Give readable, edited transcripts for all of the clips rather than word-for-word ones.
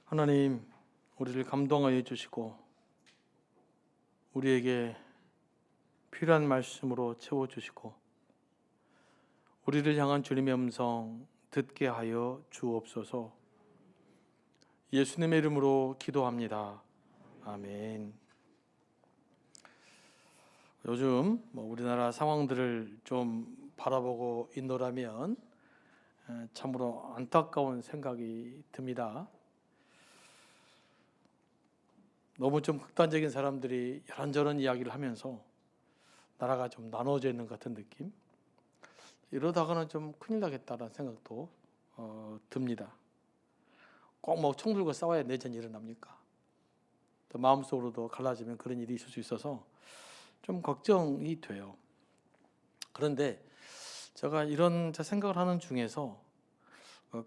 하나님, 우리를 감동하여 주시고 우리에게 필요한 말씀으로 채워주시고 우리를 향한 주님의 음성 듣게 하여 주옵소서. 예수님의 이름으로 기도합니다. 아멘. 요즘 우리나라 상황들을 좀 바라보고 있노라면 참으로 안타까운 생각이 듭니다. 너무 좀 극단적인 사람들이 이런저런 이야기를 하면서 나라가 좀 나눠져 있는 것 같은 느낌? 이러다가는 좀 큰일 나겠다라는 생각도 듭니다. 꼭 총 들고 싸워야 내전이 일어납니까? 또 마음속으로도 갈라지면 그런 일이 있을 수 있어서 좀 걱정이 돼요. 그런데 제가 이런 생각을 하는 중에서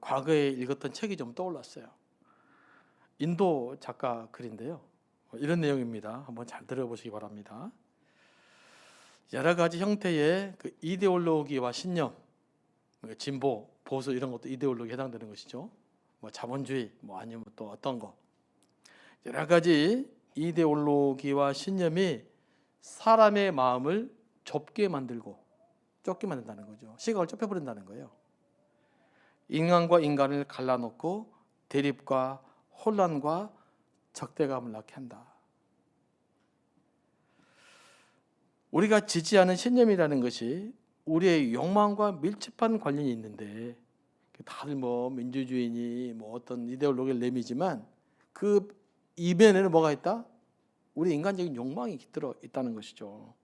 과거에 읽었던 책이 좀 떠올랐어요. 인도 작가 글인데요. 이런 내용입니다. 한번 잘 들어보시기 바랍니다. 여러 가지 형태의 그 이데올로기와 신념, 진보, 보수 이런 것도 이데올로기에 해당되는 것이죠. 자본주의, 아니면 또 어떤 거. 여러 가지 이데올로기와 신념이 사람의 마음을 좁게 만들고 좁게 만든다는 거죠. 시각을 좁혀버린다는 거예요. 인간과 인간을 갈라놓고 대립과 혼란과 적대감을 낳게 한다. 우리가 지지하는 신념이라는 것이 우리의 욕망과 밀접한 관련이 있는데 다들 민주주의니 어떤 이데올로기를 내미지만 그 이면에는 뭐가 있다? 우리 인간적인 욕망이 깃들어 있다는 것이죠.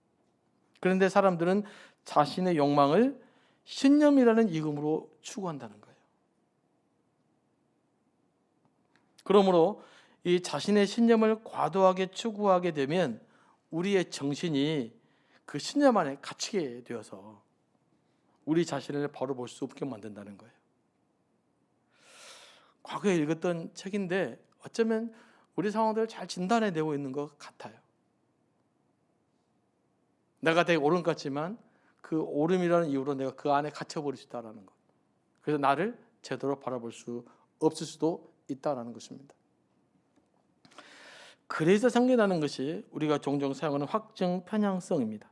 그런데 사람들은 자신의 욕망을 신념이라는 이름으로 추구한다는 거예요. 그러므로 이 자신의 신념을 과도하게 추구하게 되면 우리의 정신이 그 신념 안에 갇히게 되어서 우리 자신을 바로 볼 수 없게 만든다는 거예요. 과거에 읽었던 책인데 어쩌면 우리 상황들을 잘 진단해내고 있는 것 같아요. 내가 되게 옳은 것 같지만 그 옳음이라는 이유로 내가 그 안에 갇혀버릴 수 있다는 것. 그래서 나를 제대로 바라볼 수 없을 수도 있다는 것입니다. 그래서 생겨나는 것이 우리가 종종 사용하는 확증 편향성입니다.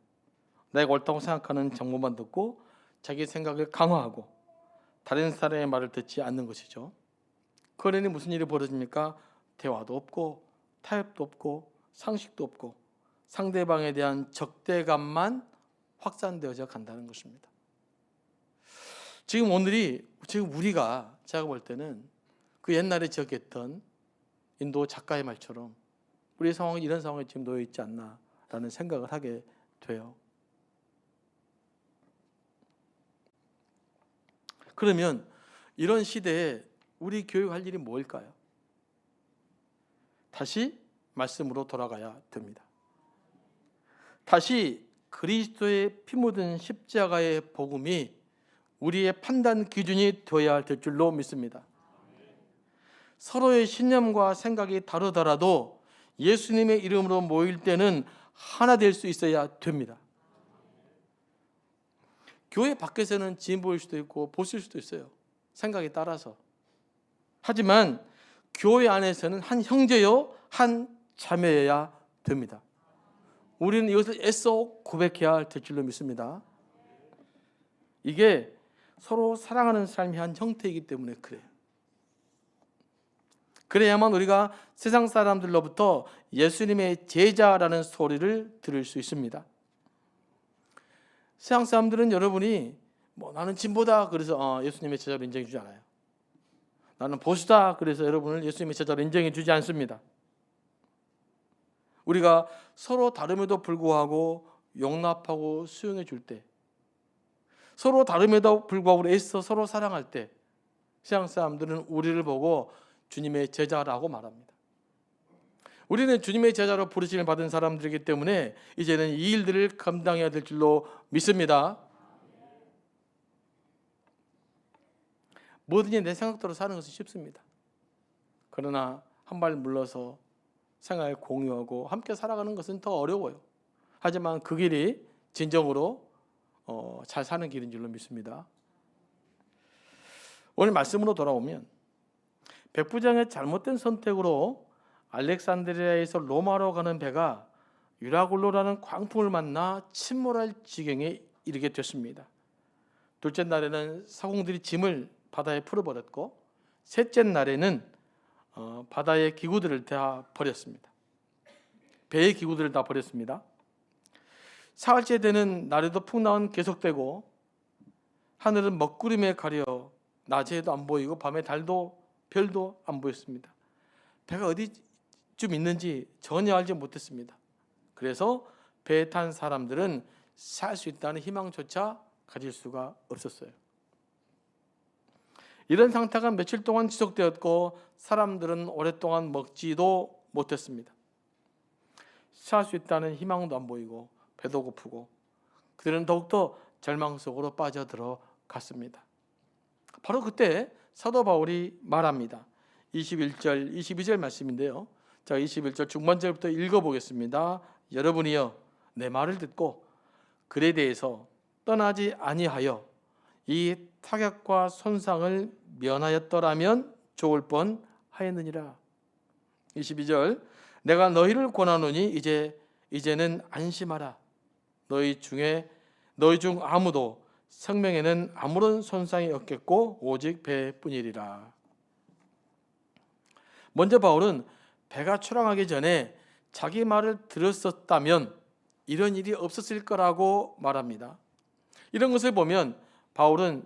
내가 옳다고 생각하는 정보만 듣고 자기 생각을 강화하고 다른 사람의 말을 듣지 않는 것이죠. 그러니 무슨 일이 벌어집니까? 대화도 없고 타협도 없고 상식도 없고 상대방에 대한 적대감만 확산되어져 간다는 것입니다. 지금 우리가 제가 볼 때는 그 옛날에 지적했던 인도 작가의 말처럼 우리 상황이 이런 상황에 지금 놓여 있지 않나라는 생각을 하게 돼요. 그러면 이런 시대에 우리 교육할 일이 뭘까요? 다시 말씀으로 돌아가야 됩니다. 다시 그리스도의 피 묻은 십자가의 복음이 우리의 판단 기준이 되어야 될 줄로 믿습니다. 서로의 신념과 생각이 다르더라도 예수님의 이름으로 모일 때는 하나 될 수 있어야 됩니다. 교회 밖에서는 진보일 수도 있고 보수일 수도 있어요. 생각에 따라서. 하지만 교회 안에서는 한 형제요, 한 자매여야 됩니다. 우리는 이것을 애써 고백해야 될 줄로 믿습니다. 이게 서로 사랑하는 삶의 한 형태이기 때문에 그래요. 그래야만 우리가 세상 사람들로부터 예수님의 제자라는 소리를 들을 수 있습니다. 세상 사람들은 여러분이 나는 진보다 그래서 예수님의 제자로 인정해 주지 않아요. 나는 보수다 그래서 여러분을 예수님의 제자로 인정해 주지 않습니다. 우리가 서로 다름에도 불구하고 용납하고 수용해 줄 때, 서로 다름에도 불구하고 애써 서로 사랑할 때 세상 사람들은 우리를 보고 주님의 제자라고 말합니다. 우리는 주님의 제자로 부르심을 받은 사람들이기 때문에 이제는 이 일들을 감당해야 될 줄로 믿습니다. 뭐든지 내 생각대로 사는 것은 쉽습니다. 그러나 한 발 물러서 생활을 공유하고 함께 살아가는 것은 더 어려워요. 하지만 그 길이 진정으로 잘 사는 길인 줄로 믿습니다. 오늘 말씀으로 돌아오면 백부장의 잘못된 선택으로 알렉산드리아에서 로마로 가는 배가 유라굴로라는 광풍을 만나 침몰할 지경에 이르게 됐습니다. 둘째 날에는 사공들이 짐을 바다에 풀어버렸고, 셋째 날에는 바다의 기구들을 다 버렸습니다. 배의 기구들을 다 버렸습니다. 사흘째 되는 날에도 풍랑은 계속되고, 하늘은 먹구름에 가려 낮에도 안 보이고 밤에 달도 별도 안 보였습니다. 배가 어디쯤 있는지 전혀 알지 못했습니다. 그래서 배에 탄 사람들은 살 수 있다는 희망조차 가질 수가 없었어요. 이런 상태가 며칠 동안 지속되었고, 사람들은 오랫동안 먹지도 못했습니다. 살 수 있다는 희망도 안 보이고 배도 고프고, 그들은 더욱더 절망 속으로 빠져들어갔습니다. 바로 그때 사도 바울이 말합니다. 21절, 22절 말씀인데요. 자, 21절 중반절부터 읽어보겠습니다. 여러분이여 내 말을 듣고 글에 대해서 떠나지 아니하여 이 타격과 손상을 면하였더라면 좋을 뻔하였느니라. 22절 내가 너희를 권하노니 이제는 안심하라. 너희 중 아무도 생명에는 아무런 손상이 없겠고 오직 배뿐이리라. 먼저 바울은 배가 출항하기 전에 자기 말을 들었었다면 이런 일이 없었을 거라고 말합니다. 이런 것을 보면 바울은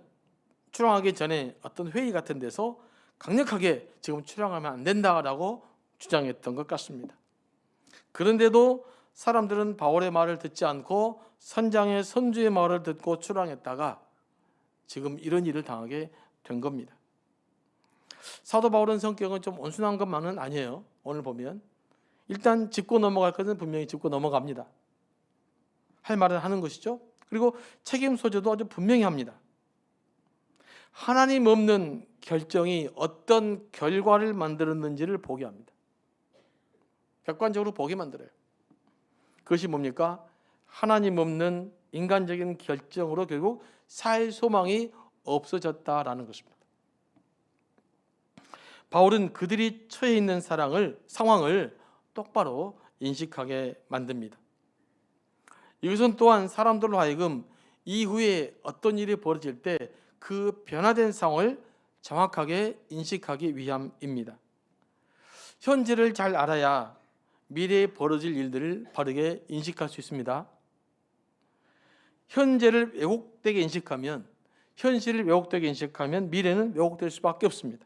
출항하기 전에 어떤 회의 같은 데서 강력하게 지금 출항하면 안 된다라고 주장했던 것 같습니다. 그런데도 사람들은 바울의 말을 듣지 않고 선장의 선주의 말을 듣고 출항했다가 지금 이런 일을 당하게 된 겁니다. 사도 바울은 성격은 좀 온순한 것만은 아니에요. 오늘 보면 일단 짚고 넘어갈 것은 분명히 짚고 넘어갑니다. 할 말은 하는 것이죠. 그리고 책임 소재도 아주 분명히 합니다. 하나님 없는 결정이 어떤 결과를 만들었는지를 보게 합니다. 객관적으로 보게 만들어요. 그것이 뭡니까? 하나님 없는 인간적인 결정으로 결국 살 소망이 없어졌다라는 것입니다. 바울은 그들이 처해 있는 상황을 똑바로 인식하게 만듭니다. 이것은 또한 사람들로 하여금 이후에 어떤 일이 벌어질 때 그 변화된 상황을 정확하게 인식하기 위함입니다. 현재를 잘 알아야 미래에 벌어질 일들을 바르게 인식할 수 있습니다. 현재를 왜곡되게 인식하면, 현실을 왜곡되게 인식하면 미래는 왜곡될 수밖에 없습니다.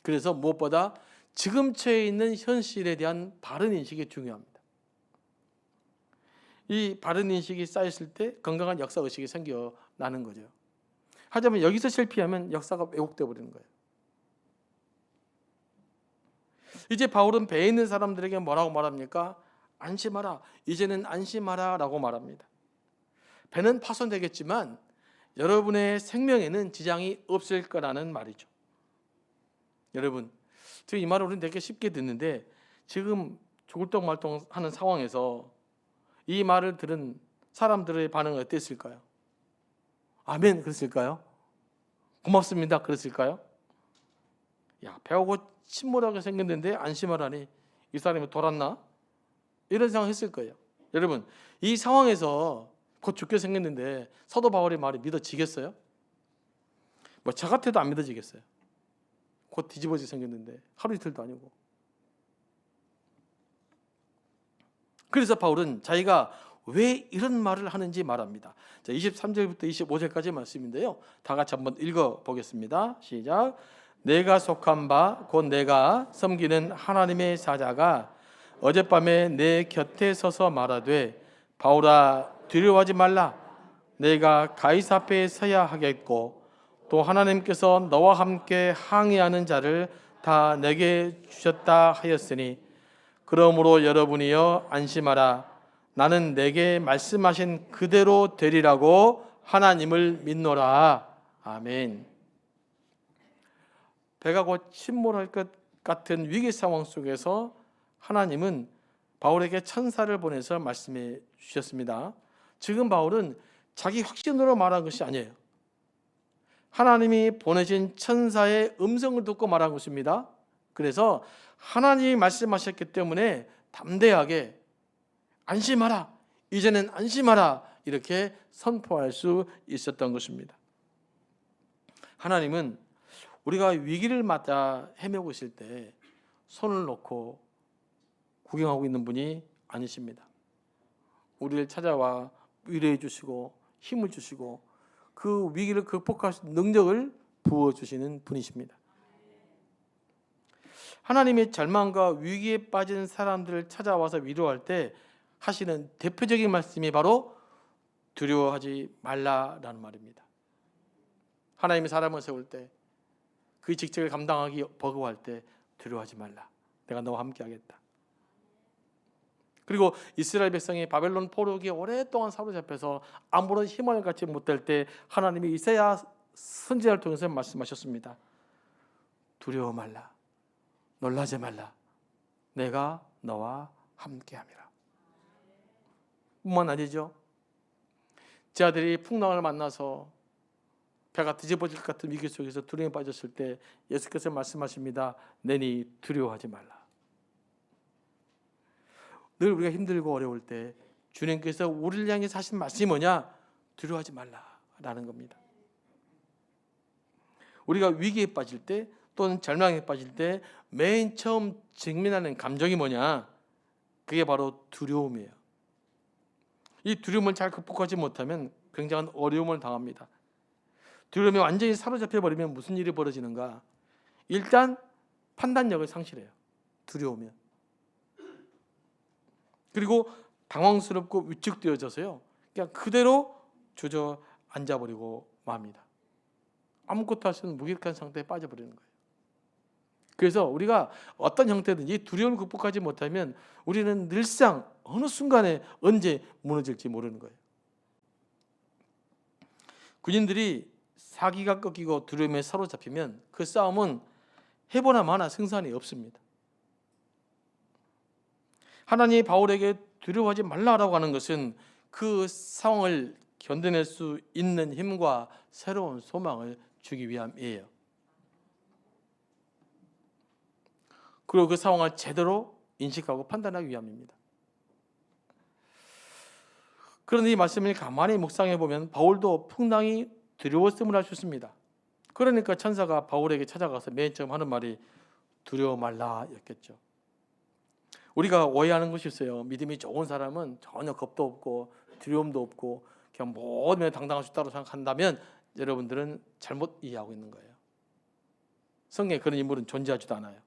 그래서 무엇보다 지금 처해 있는 현실에 대한 바른 인식이 중요합니다. 이 바른 인식이 쌓였을 때 건강한 역사의식이 생겨나는 거죠. 하지만 여기서 실패하면 역사가 왜곡되어 버리는 거예요. 이제 바울은 배에 있는 사람들에게 뭐라고 말합니까? 안심하라. 이제는 안심하라 라고 말합니다. 배는 파손되겠지만 여러분의 생명에는 지장이 없을 거라는 말이죠. 여러분, 지금 이 말을 우리는 되게 쉽게 듣는데 지금 조글동말동 하는 상황에서 이 말을 들은 사람들의 반응은 어땠을까요? 아멘 그랬을까요? 고맙습니다 그랬을까요? 야, 배우고 침몰하게 생겼는데 안심하라니 이 사람이 돌았나? 이런 생각 했을 거예요. 여러분, 이 상황에서 곧 죽게 생겼는데 사도 바울의 말이 믿어지겠어요? 뭐 저 같아도 안 믿어지겠어요. 곧 뒤집어지게 생겼는데 하루 이틀도 아니고. 그래서 바울은 자기가 왜 이런 말을 하는지 말합니다. 자, 23절부터 25절까지 말씀인데요. 다 같이 한번 읽어보겠습니다. 시작. 내가 속한 바 곧 내가 섬기는 하나님의 사자가 어젯밤에 내 곁에 서서 말하되 바울아 두려워하지 말라. 내가 가이사 앞에 서야 하겠고 또 하나님께서 너와 함께 항의하는 자를 다 내게 주셨다 하였으니 그러므로 여러분이여 안심하라. 나는 내게 말씀하신 그대로 되리라고 하나님을 믿노라. 아멘. 배가 곧 침몰할 것 같은 위기 상황 속에서 하나님은 바울에게 천사를 보내서 말씀해 주셨습니다. 지금 바울은 자기 확신으로 말한 것이 아니에요. 하나님이 보내신 천사의 음성을 듣고 말한 것입니다. 그래서 하나님이 말씀하셨기 때문에 담대하게 안심하라, 이제는 안심하라, 이렇게 선포할 수 있었던 것입니다. 하나님은 우리가 위기를 맞아 헤매고 있을 때 손을 놓고 구경하고 있는 분이 아니십니다. 우리를 찾아와 위로해 주시고 힘을 주시고 그 위기를 극복할 수 있는 능력을 부어주시는 분이십니다. 하나님의 절망과 위기에 빠진 사람들을 찾아와서 위로할 때 하시는 대표적인 말씀이 바로 두려워하지 말라라는 말입니다. 하나님이 사람을 세울 때 그 직책을 감당하기 버거워할 때 두려워하지 말라, 내가 너와 함께 하겠다. 그리고 이스라엘 백성이 바벨론 포로기에 오랫동안 사로잡혀서 아무런 희망을 갖지 못할 때 하나님이 이사야 선지자를 통해서 말씀하셨습니다. 두려워 말라, 놀라지 말라, 내가 너와 함께함이라. 뿐만 아니죠. 제 아들이 풍랑을 만나서 배가 뒤집어질 것 같은 위기 속에서 두려움에 빠졌을 때 예수께서 말씀하십니다. 내니 두려워하지 말라. 늘 우리가 힘들고 어려울 때 주님께서 우리를 향해서 하신 말씀이 뭐냐? 두려워하지 말라라는 겁니다. 우리가 위기에 빠질 때 또는 절망에 빠질 때 맨 처음 직면하는 감정이 뭐냐? 그게 바로 두려움이에요. 이 두려움을 잘 극복하지 못하면 굉장한 어려움을 당합니다. 두려움에 완전히 사로잡혀 버리면 무슨 일이 벌어지는가? 일단 판단력을 상실해요. 두려우면. 그리고 당황스럽고 위축되어져서요, 그냥 그대로 주저앉아 버리고 맙니다. 아무것도 할 수 없는 무기력한 상태에 빠져버리는 거예요. 그래서 우리가 어떤 형태든지 두려움을 극복하지 못하면 우리는 늘상 어느 순간에 언제 무너질지 모르는 거예요. 군인들이 사기가 꺾이고 두려움에 사로잡히면 그 싸움은 해보나 마나 승산이 없습니다. 하나님이 바울에게 두려워하지 말라라고 하는 것은 그 상황을 견뎌낼 수 있는 힘과 새로운 소망을 주기 위함이에요. 그리고 그 상황을 제대로 인식하고 판단하기 위함입니다. 그런데 이 말씀을 가만히 묵상해 보면 바울도 풍랑이 두려웠음을 알 수 있습니다. 그러니까 천사가 바울에게 찾아가서 맨 처음 하는 말이 두려워 말라였겠죠. 우리가 오해하는 것이 있어요. 믿음이 좋은 사람은 전혀 겁도 없고 두려움도 없고 그냥 모든 면 당당할 수 있다고 생각한다면 여러분들은 잘못 이해하고 있는 거예요. 성경에 그런 인물은 존재하지도 않아요.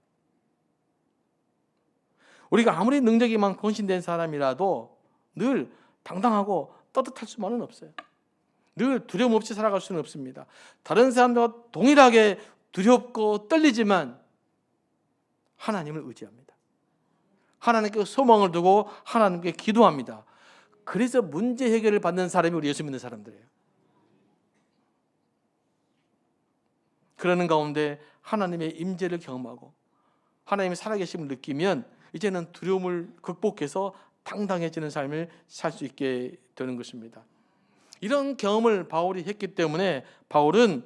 우리가 아무리 능력이 많고 헌신된 사람이라도 늘 당당하고 떳떳할 수만은 없어요. 늘 두려움 없이 살아갈 수는 없습니다. 다른 사람들과 동일하게 두렵고 떨리지만 하나님을 의지합니다. 하나님께 소망을 두고 하나님께 기도합니다. 그래서 문제 해결을 받는 사람이 우리 예수 믿는 사람들이에요. 그러는 가운데 하나님의 임재를 경험하고 하나님의 살아계심을 느끼면 이제는 두려움을 극복해서 당당해지는 삶을 살 수 있게 되는 것입니다. 이런 경험을 바울이 했기 때문에 바울은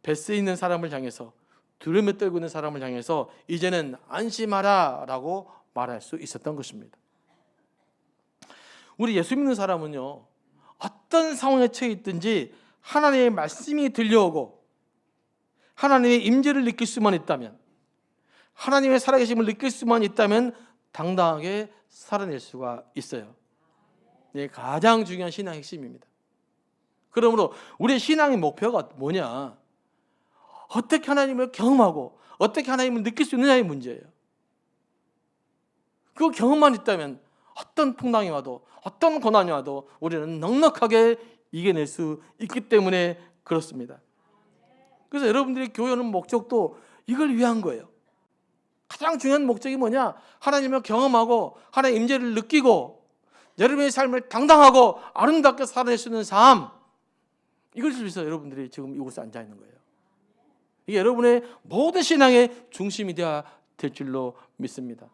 뱃에 있는 사람을 향해서, 두려움에 떨고 있는 사람을 향해서 이제는 안심하라 라고 말할 수 있었던 것입니다. 우리 예수 믿는 사람은요, 어떤 상황에 처해 있든지 하나님의 말씀이 들려오고 하나님의 임재를 느낄 수만 있다면, 하나님의 살아계심을 느낄 수만 있다면 당당하게 살아낼 수가 있어요. 이게 가장 중요한 신앙의 핵심입니다. 그러므로 우리의 신앙의 목표가 뭐냐? 어떻게 하나님을 경험하고 어떻게 하나님을 느낄 수 있느냐의 문제예요. 그 경험만 있다면 어떤 풍랑이 와도 어떤 고난이 와도 우리는 넉넉하게 이겨낼 수 있기 때문에 그렇습니다. 그래서 여러분들이 교회 오는 목적도 이걸 위한 거예요. 가장 중요한 목적이 뭐냐? 하나님을 경험하고 하나님의 임재를 느끼고 여러분의 삶을 당당하고 아름답게 살아낼 수 있는 삶, 이것을 위해서 여러분들이 지금 이곳에 앉아 있는 거예요. 이게 여러분의 모든 신앙의 중심이 되어야 될 줄로 믿습니다.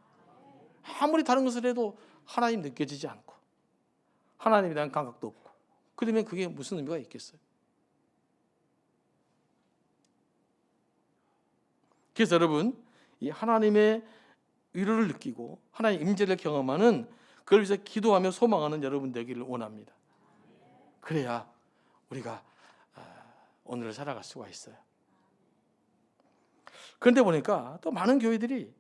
아무리 다른 것을 해도 하나님 느껴지지 않고 하나님에 대한 감각도 없고 그러면 그게 무슨 의미가 있겠어요? 그래서 여러분, 이 하나님의 위로를 느끼고 하나님의 임재를 경험하는, 그걸 위해서 기도하며 소망하는 여러분 되기를 원합니다. 그래야 우리가 오늘을 살아갈 수가 있어요. 그런데 보니까 또 많은 교회들이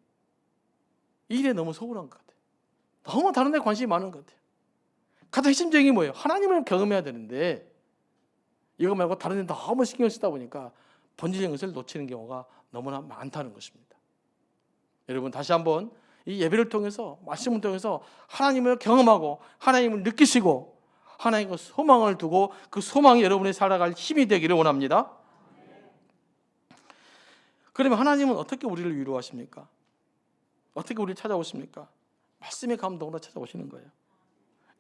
이 일에 너무 소홀한 것 같아요. 너무 다른 데 관심이 많은 것 같아요. 가장 핵심적인 게 뭐예요? 하나님을 경험해야 되는데 이거 말고 다른 데 너무 신경 쓰다 보니까 본질적인 것을 놓치는 경우가 너무나 많다는 것입니다. 여러분, 다시 한번 이 예배를 통해서, 말씀을 통해서 하나님을 경험하고 하나님을 느끼시고 하나님과 소망을 두고 그 소망이 여러분이 살아갈 힘이 되기를 원합니다. 그러면 하나님은 어떻게 우리를 위로하십니까? 어떻게 우리를 찾아오십니까? 말씀의 감동으로 찾아오시는 거예요.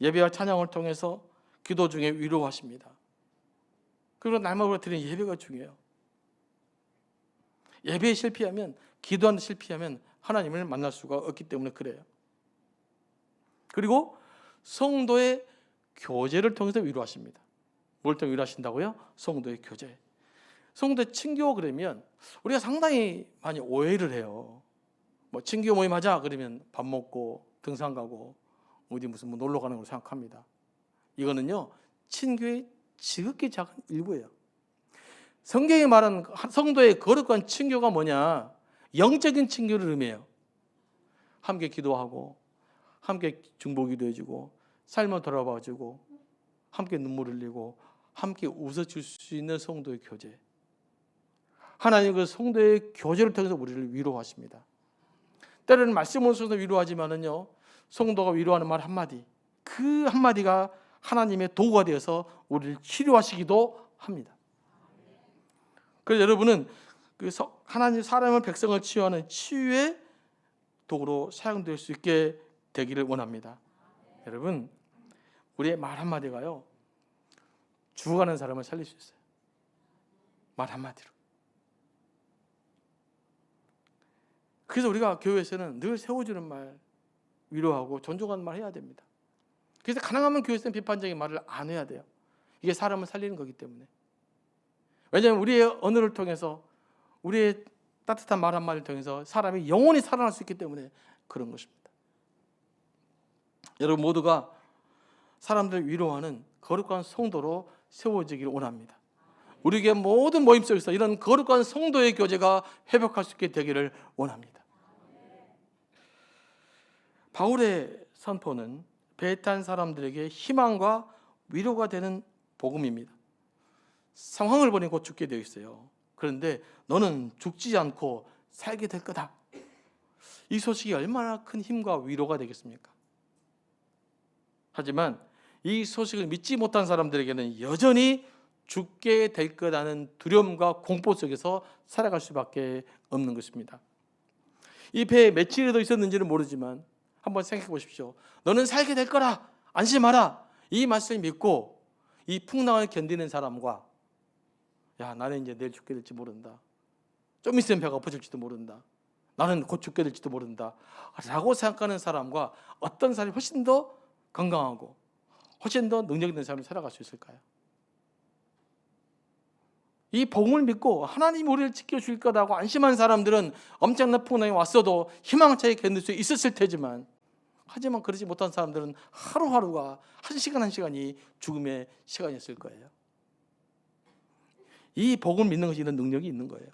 예배와 찬양을 통해서 기도 중에 위로하십니다. 그리고 날마다 드리는 예배가 중요해요. 예배에 실패하면, 기도하는 데 실패하면 하나님을 만날 수가 없기 때문에 그래요. 그리고 성도의 교제를 통해서 위로하십니다. 뭘 통해 위로하신다고요? 성도의 교제. 성도의 친교 그러면 우리가 상당히 많이 오해를 해요. 뭐 친교 모임 하자 그러면 밥 먹고 등산 가고 어디 무슨 놀러 가는 걸 생각합니다. 이거는요, 친교의 지극히 작은 일부예요. 성경이 말하는 성도의 거룩한 친교가 뭐냐? 영적인 친교를 의미해요. 함께 기도하고 함께 중보기도 해주고 삶을 돌아봐주고 함께 눈물 흘리고 함께 웃어줄 수 있는 성도의 교제. 하나님 그 성도의 교제를 통해서 우리를 위로하십니다. 때로는 말씀을 써서 위로하지만은요, 성도가 위로하는 말 한마디, 그 한마디가 하나님의 도구가 되어서 우리를 치료하시기도 합니다. 그래서 여러분은 하나님 사람을, 백성을 치유하는 치유의 도구로 사용될 수 있게 되기를 원합니다. 여러분, 우리의 말 한마디가요, 죽어가는 사람을 살릴 수 있어요. 말 한마디로. 그래서 우리가 교회에서는 늘 세워주는 말, 위로하고 존중하는 말 해야 됩니다. 그래서 가능하면 교회에서는 비판적인 말을 안 해야 돼요. 이게 사람을 살리는 거기 때문에. 왜냐하면 우리의 언어를 통해서, 우리의 따뜻한 말 한마디를 통해서 사람이 영원히 살아날 수 있기 때문에 그런 것입니다. 여러분 모두가 사람들을 위로하는 거룩한 성도로 세워지기를 원합니다. 우리에게 모든 모임 속에서 이런 거룩한 성도의 교제가 회복할 수 있게 되기를 원합니다. 바울의 선포는 배에 탄 사람들에게 희망과 위로가 되는 복음입니다. 상황을 보니 곧 죽게 되어 있어요. 그런데 너는 죽지 않고 살게 될 거다. 이 소식이 얼마나 큰 힘과 위로가 되겠습니까? 하지만 이 소식을 믿지 못한 사람들에게는 여전히 죽게 될 거라는 두려움과 공포 속에서 살아갈 수밖에 없는 것입니다. 이 배에 며칠이 더 있었는지는 모르지만 한번 생각해 보십시오. 너는 살게 될 거라, 안심하라, 이 말씀을 믿고 이 풍랑을 견디는 사람과, 야, 나는 이제 내일 죽게 될지 모른다, 좀 있으면 배가 엎어질지도 모른다, 나는 곧 죽게 될지도 모른다 라고 생각하는 사람과 어떤 사람이 훨씬 더 건강하고 훨씬 더 능력 있는 사람이 살아갈 수 있을까요? 이 복음을 믿고 하나님이 우리를 지켜줄 거라고 안심한 사람들은 엄청난 풍랑이 왔어도 희망차게 견딜 수 있었을 테지만, 하지만 그러지 못한 사람들은 하루하루가 한 시간 한 시간이 죽음의 시간이었을 거예요. 이 복음을 믿는 것이 이런 능력이 있는 거예요.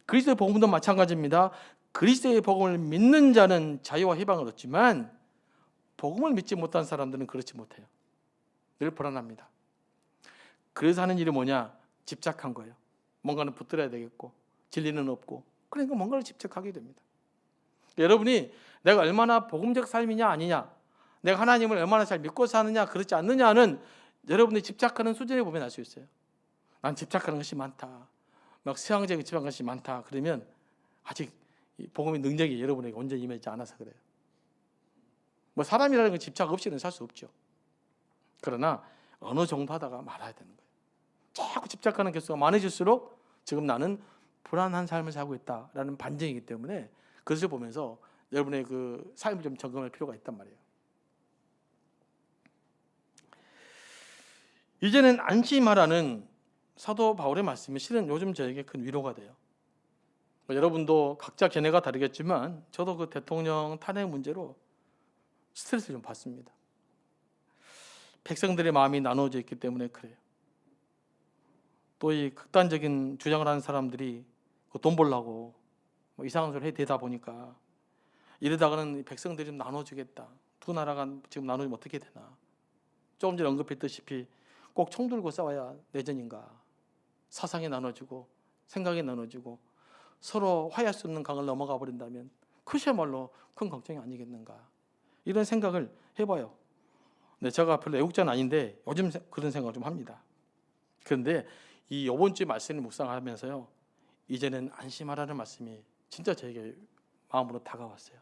그리스도의 복음도 마찬가지입니다. 그리스도의 복음을 믿는 자는 자유와 희망을 얻지만 복음을 믿지 못한 사람들은 그렇지 못해요. 늘 불안합니다. 그래서 하는 일이 뭐냐? 집착한 거예요. 뭔가는 붙들어야 되겠고 진리는 없고, 그러니까 뭔가를 집착하게 됩니다. 여러분이 내가 얼마나 복음적 삶이냐 아니냐, 내가 하나님을 얼마나 잘 믿고 사느냐 그렇지 않느냐는 여러분이 집착하는 수준에 보면 알 수 있어요. 난 집착하는 것이 많다, 막 수양적인 집착하는 것이 많다, 그러면 아직 복음의 능력이 여러분에게 온전히 임하지 않아서 그래요. 뭐 사람이라는 건 집착 없이는 살 수 없죠. 그러나 어느 정도 하다가 말아야 되는 거예요. 자꾸 집착하는 개수가 많아질수록 지금 나는 불안한 삶을 살고 있다라는 반증이기 때문에 그것을 보면서 여러분의 그 삶을 좀 점검할 필요가 있단 말이에요. 이제는 안심하라는 사도 바울의 말씀이 실은 요즘 저에게 큰 위로가 돼요. 여러분도 각자 견해가 다르겠지만 저도 그 대통령 탄핵 문제로 스트레스를 좀 받습니다. 백성들의 마음이 나누어져 있기 때문에 그래요. 또 이 극단적인 주장을 하는 사람들이 돈 벌려고 이상한 소리 해대다 보니까 이러다가는 백성들이 좀 나눠주겠다. 두 나라가 지금 나누면 어떻게 되나. 조금 전에 언급했다시피 꼭 총 들고 싸워야 내전인가. 사상이 나눠지고 생각이 나눠지고 서로 화해할 수 없는 강을 넘어가 버린다면 그야말로 큰 걱정이 아니겠는가. 이런 생각을 해봐요. 네, 제가 별로 애국자는 아닌데 요즘 그런 생각을 좀 합니다. 그런데 이 이번 주 말씀을 묵상하면서요, 이제는 안심하라는 말씀이 진짜 저에게 마음으로 다가왔어요.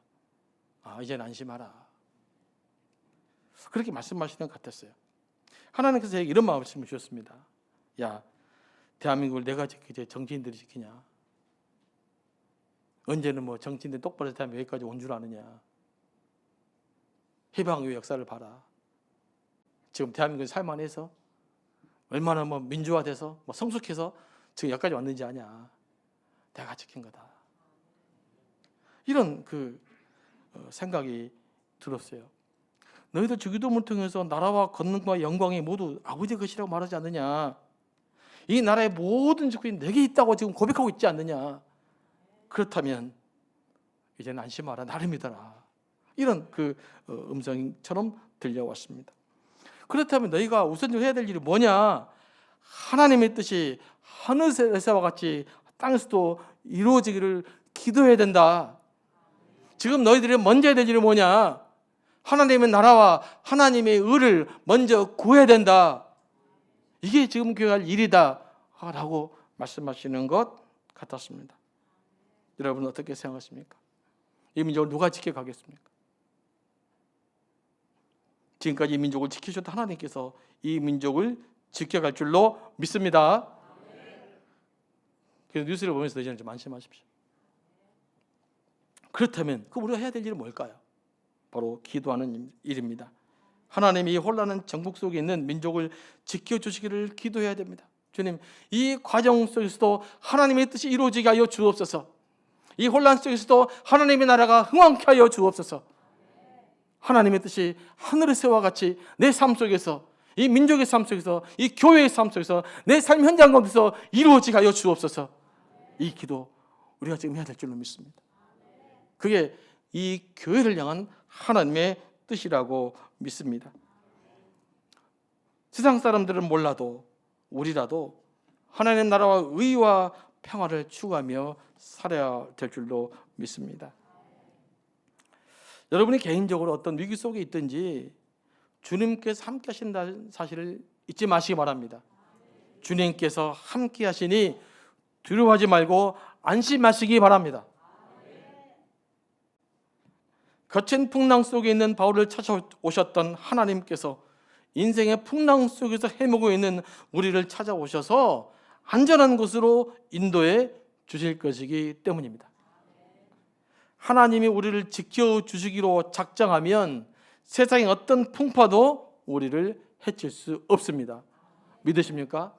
이제는 안심하라. 그렇게 말씀하시는 것 같았어요. 하나님께서 제게 이런 말씀을 주셨습니다. 야, 대한민국을 내가 지키지 정치인들이 지키냐? 언제는 뭐 정치인들 똑바로 하면 여기까지 온 줄 아느냐? 해방의 역사를 봐라. 지금 대한민국이 살만해서 얼마나 뭐 민주화돼서 뭐 성숙해서 지금 여기까지 왔는지 아냐? 내가 지킨 거다. 이런 생각이 들었어요. 너희들 주기도문을 통해서 나라와 권능과 영광이 모두 아버지의 것이라고 말하지 않느냐? 이 나라의 모든 주권이 내게 있다고 지금 고백하고 있지 않느냐? 그렇다면 이제는 안심하라, 나를 믿어라. 이런 음성처럼 들려왔습니다. 그렇다면 너희가 우선적으로 해야 될 일이 뭐냐? 하나님의 뜻이 하늘에서와 같이 땅에서도 이루어지기를 기도해야 된다. 지금 너희들이 먼저 해야 될 일이 뭐냐? 하나님의 나라와 하나님의 의를 먼저 구해야 된다. 이게 지금 교회가 할 일이다 라고 말씀하시는 것 같았습니다. 여러분 어떻게 생각하십니까? 이 민족을 누가 지켜가겠습니까? 지금까지 이 민족을 지키셨던 하나님께서 이 민족을 지켜갈 줄로 믿습니다. 그래서 뉴스를 보면서 이제는 좀 안심하십시오. 그렇다면 우리가 해야 될 일은 뭘까요? 바로 기도하는 일입니다. 하나님이 이 혼란한 정복 속에 있는 민족을 지켜주시기를 기도해야 됩니다. 주님, 이 과정 속에서도 하나님의 뜻이 이루어지게 하여 주옵소서. 이 혼란 속에서도 하나님의 나라가 흥왕케 하여 주옵소서. 하나님의 뜻이 하늘에서와 같이 내 삶 속에서, 이 민족의 삶 속에서, 이 교회의 삶 속에서, 내 삶 현장 가운데서 이루어지게 하여 주옵소서. 이 기도 우리가 지금 해야 될 줄로 믿습니다. 그게 이 교회를 향한 하나님의 뜻이라고 믿습니다. 세상 사람들은 몰라도 우리라도 하나님의 나라와 의와 평화를 추구하며 살아야 될 줄로 믿습니다. 여러분이 개인적으로 어떤 위기 속에 있든지 주님께서 함께 하신다는 사실을 잊지 마시기 바랍니다. 주님께서 함께 하시니 두려워하지 말고 안심하시기 바랍니다. 거친 풍랑 속에 있는 바울을 찾아오셨던 하나님께서 인생의 풍랑 속에서 헤매고 있는 우리를 찾아오셔서 안전한 곳으로 인도해 주실 것이기 때문입니다. 하나님이 우리를 지켜주시기로 작정하면 세상의 어떤 풍파도 우리를 해칠 수 없습니다. 믿으십니까?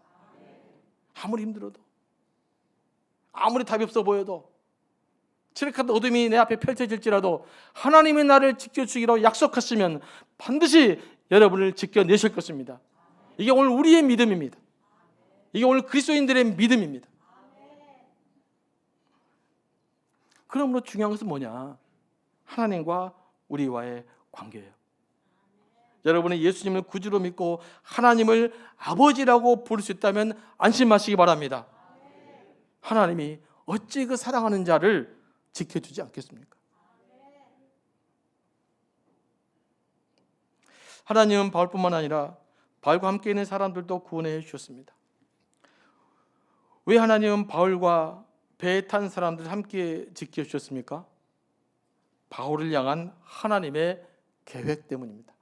아무리 힘들어도, 아무리 답이 없어 보여도, 칠흑한 어둠이 내 앞에 펼쳐질지라도 하나님이 나를 지켜주기로 약속하시면 반드시 여러분을 지켜내실 것입니다. 이게 오늘 우리의 믿음입니다. 이게 오늘 그리스도인들의 믿음입니다. 그러므로 중요한 것은 뭐냐? 하나님과 우리와의 관계예요. 여러분이 예수님을 구주로 믿고 하나님을 아버지라고 부를 수 있다면 안심하시기 바랍니다. 하나님이 어찌 그 사랑하는 자를 지켜주지 않겠습니까? 하나님은 바울뿐만 아니라 바울과 함께 있는 사람들도 구원해 주셨습니다. 왜 하나님은 바울과 배에 탄 사람들을 함께 지켜주셨습니까? 바울을 향한 하나님의 계획 때문입니다.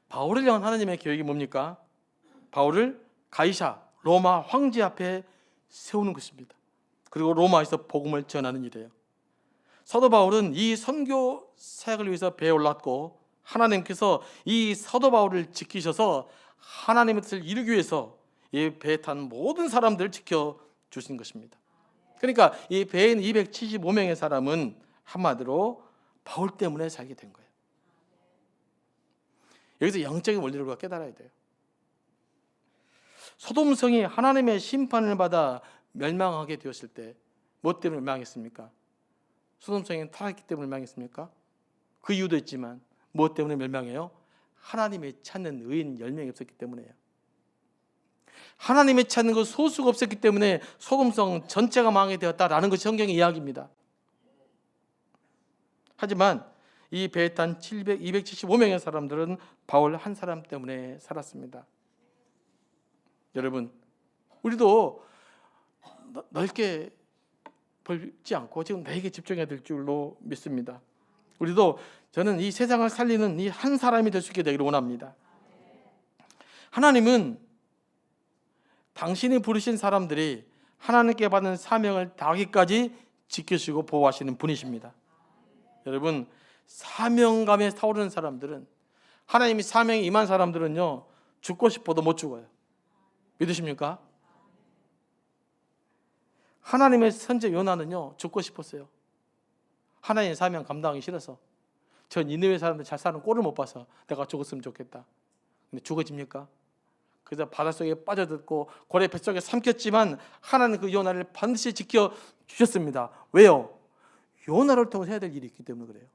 바울을 향한 하나님의 계획이 뭡니까? 바울을 가이사 로마 황제 앞에 세우는 것입니다. 그리고 로마에서 복음을 전하는 일이에요. 사도 바울은 이 선교 사역을 위해서 배에 올랐고 하나님께서 이 사도 바울을 지키셔서 하나님의 뜻을 이루기 위해서 이 배에 탄 모든 사람들을 지켜주신 것입니다. 그러니까 이 배에 있는 275명의 사람은 한마디로 바울 때문에 살게 된 거예요. 여기서 영적인 원리를 우리가 깨달아야 돼요. 소돔성이 하나님의 심판을 받아 멸망하게 되었을 때 뭐 때문에 멸망했습니까? 소돔성이 타락했기 때문에 멸망했습니까? 그 이유도 있지만 무엇 때문에 멸망해요? 하나님의 찾는 의인 10명이 없었기 때문에요. 하나님의 찾는 그 소수가 없었기 때문에 소돔성 전체가 망하게 되었다라는 것이 성경의 이야기입니다. 하지만 이 배에 탄 275명의 사람들은 바울 한 사람 때문에 살았습니다. 여러분, 우리도 넓게 벌지 않고 지금 나에게 집중해야 될 줄로 믿습니다. 우리도 저는 이 세상을 살리는 이 한 사람이 될 수 있게 되기를 원합니다. 하나님은 당신이 부르신 사람들이 하나님께 받은 사명을 다하기까지 지키시고 보호하시는 분이십니다. 여러분, 사명감에 타오르는 사람들은, 하나님이 사명이 임한 사람들은요, 죽고 싶어도 못 죽어요. 믿으십니까? 하나님의 선제 요나는요, 죽고 싶었어요. 하나님의 사명 감당하기 싫어서. 저 니느웨 사람들 잘 사는 꼴을 못 봐서 내가 죽었으면 좋겠다. 근데 죽어집니까? 그래서 바닷속에 빠져들고 고래 뱃속에 삼켰지만 하나님 그 요나를 반드시 지켜주셨습니다. 왜요? 요나를 통해서 해야 될 일이 있기 때문에 그래요.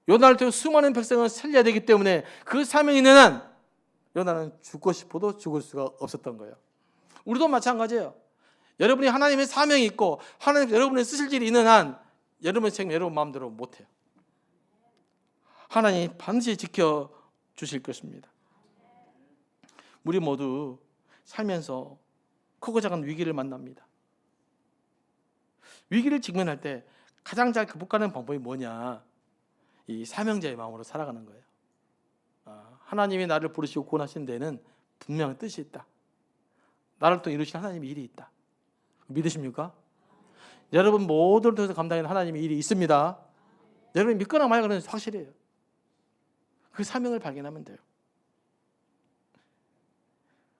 요나를 통해 수많은 백성을 살려야 되기 때문에 그 사명이 있는 한 요나는 죽고 싶어도 죽을 수가 없었던 거예요. 우리도 마찬가지예요. 여러분이 하나님의 사명이 있고 하나님 여러분의 쓰실 일이 있는 한 여러분의 책임 여러분 마음대로 못해요. 하나님이 반드시 지켜주실 것입니다. 우리 모두 살면서 크고 작은 위기를 만납니다. 위기를 직면할 때 가장 잘 극복하는 방법이 뭐냐? 이 사명자의 마음으로 살아가는 거예요. 하나님이 나를 부르시고 구원하신 데는 분명한 뜻이 있다. 나를 또 이루신 하나님의 일이 있다. 믿으십니까? 여러분 모두를 통해서 감당하는 하나님의 일이 있습니다. 여러분이 믿거나 말거나 확실해요. 그 사명을 발견하면 돼요.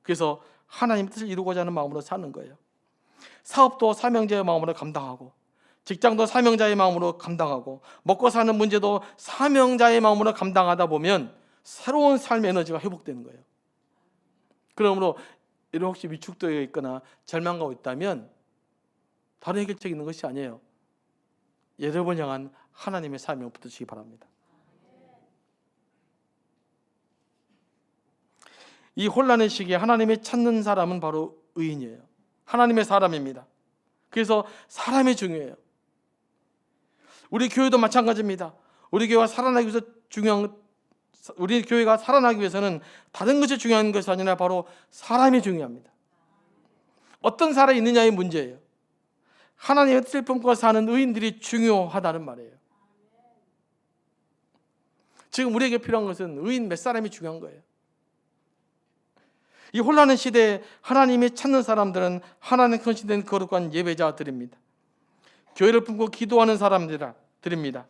그래서 하나님 뜻을 이루고자 하는 마음으로 사는 거예요. 사업도 사명자의 마음으로 감당하고, 직장도 사명자의 마음으로 감당하고, 먹고 사는 문제도 사명자의 마음으로 감당하다 보면 새로운 삶의 에너지가 회복되는 거예요. 그러므로 이런 혹시 위축되어 있거나 절망하고 있다면 다른 해결책이 있는 것이 아니에요. 여러분 향한 하나님의 사명을 붙드시기 바랍니다. 이 혼란의 시기에 하나님이 찾는 사람은 바로 의인이에요. 하나님의 사람입니다. 그래서 사람이 중요해요. 우리 교회도 마찬가지입니다. 우리 교회가 살아나기 위해서는 다른 것이 중요한 것이 아니라 바로 사람이 중요합니다. 어떤 사람이 있느냐의 문제예요. 하나님의 뜻을 품고 사는 의인들이 중요하다는 말이에요. 지금 우리에게 필요한 것은 의인 몇 사람이 중요한 거예요. 이 혼란의 시대에 하나님이 찾는 사람들은 하나님 헌신된 거룩한 예배자들입니다. 교회를 품고 기도하는 사람들입니다.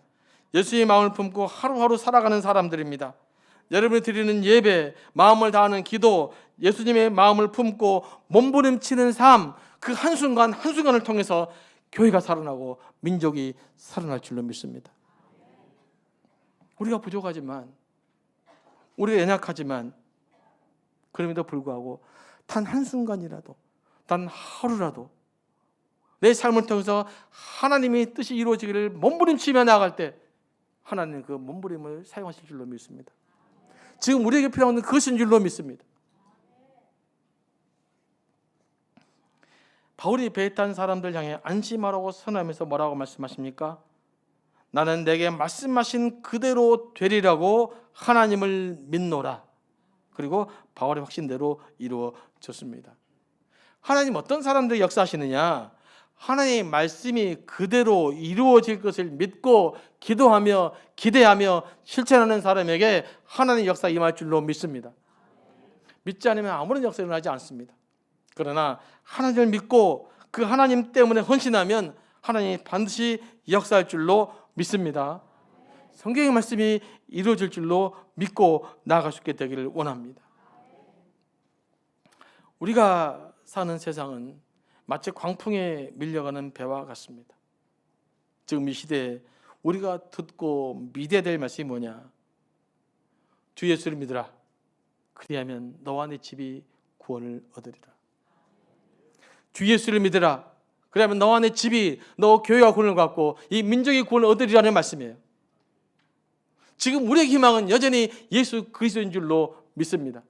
예수의 마음을 품고 하루하루 살아가는 사람들입니다. 여러분이 드리는 예배, 마음을 다하는 기도, 예수님의 마음을 품고 몸부림치는 삶, 그 한순간 한순간을 통해서 교회가 살아나고 민족이 살아날 줄로 믿습니다. 우리가 부족하지만, 우리가 연약하지만, 그럼에도 불구하고 단 한순간이라도, 단 하루라도 내 삶을 통해서 하나님의 뜻이 이루어지기를 몸부림치며 나아갈 때 하나님은 그 몸부림을 사용하실 줄로 믿습니다. 지금 우리에게 필요한 그것인 줄로 믿습니다. 바울이 배에 탄 사람들 향해 안심하라고 선언하면서 뭐라고 말씀하십니까? 나는 내게 말씀하신 그대로 되리라고 하나님을 믿노라. 그리고 바울의 확신대로 이루어졌습니다. 하나님 어떤 사람들이 역사하시느냐? 하나님의 말씀이 그대로 이루어질 것을 믿고 기도하며 기대하며 실천하는 사람에게 하나님의 역사 임할 줄로 믿습니다. 믿지 않으면 아무런 역사가 일어나지 않습니다. 그러나 하나님을 믿고 그 하나님 때문에 헌신하면 하나님이 반드시 역사할 줄로 믿습니다. 성경의 말씀이 이루어질 줄로 믿고 나아갈 수 있게 되기를 원합니다. 우리가 사는 세상은 마치 광풍에 밀려가는 배와 같습니다. 지금 이 시대에 우리가 듣고 믿어야 될 말씀이 뭐냐? 주 예수를 믿으라. 그리하면 너와 네 집이 구원을 얻으리라. 주 예수를 믿으라. 그러면 너와 내 집이, 너 교회가 구원을 갖고 이 민족이 구원을 얻으리라는 말씀이에요. 지금 우리의 희망은 여전히 예수 그리스도인 줄로 믿습니다.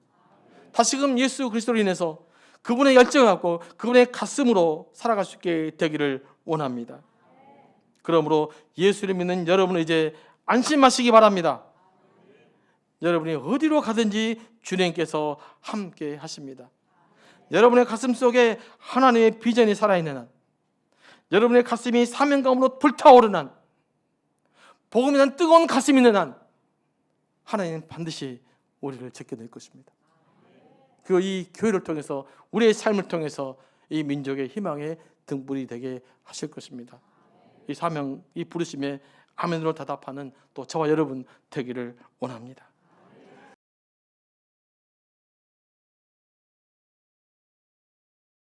다시금 예수 그리스도로 인해서 그분의 열정을 갖고 그분의 가슴으로 살아갈 수 있게 되기를 원합니다. 그러므로 예수를 믿는 여러분은 이제 안심하시기 바랍니다. 여러분이 어디로 가든지 주님께서 함께 하십니다. 여러분의 가슴 속에 하나님의 비전이 살아있는 한, 여러분의 가슴이 사명감으로 불타오르는 한, 복음에 대한 뜨거운 가슴이 있는 한, 하나님은 반드시 우리를 지켜낼 것입니다. 그 이 교회를 통해서, 우리의 삶을 통해서 이 민족의 희망의 등불이 되게 하실 것입니다. 이 사명, 이 부르심에 아멘으로 대답하는 또 저와 여러분 되기를 원합니다.